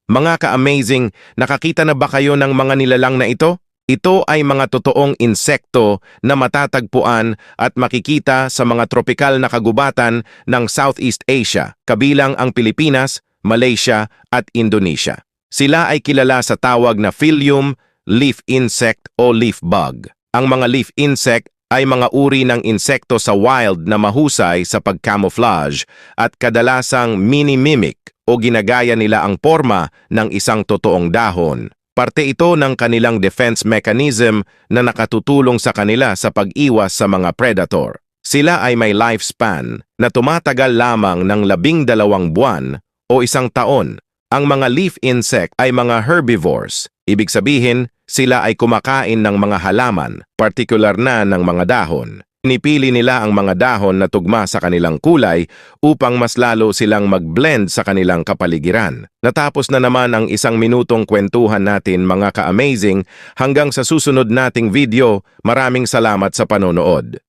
Mga ka-amazing, nakakita na ba kayo ng mga nilalang na ito? Ito ay mga totoong insekto na matatagpuan at makikita sa mga tropikal na kagubatan ng Southeast Asia, kabilang ang Pilipinas, Malaysia at Indonesia. Sila ay kilala sa tawag na Phyllium, leaf insect o leaf bug. Ang mga leaf insect ay mga uri ng insekto sa wild na mahusay sa pag-camouflage at kadalasang mini-mimic o ginagaya nila ang porma ng isang totoong dahon. Parte ito ng kanilang defense mechanism na nakatutulong sa kanila sa pag-iwas sa mga predator. Sila ay may lifespan na tumatagal lamang ng 12 buwan o 1 taon. Ang mga leaf insect ay mga herbivores. Ibig sabihin, sila ay kumakain ng mga halaman, partikular na ng mga dahon. Pinipili nila ang mga dahon na tugma sa kanilang kulay upang mas lalo silang mag-blend sa kanilang kapaligiran. Natapos na naman ang 1 minutong kwentuhan natin mga ka-amazing. Hanggang sa susunod nating video, maraming salamat sa panonood.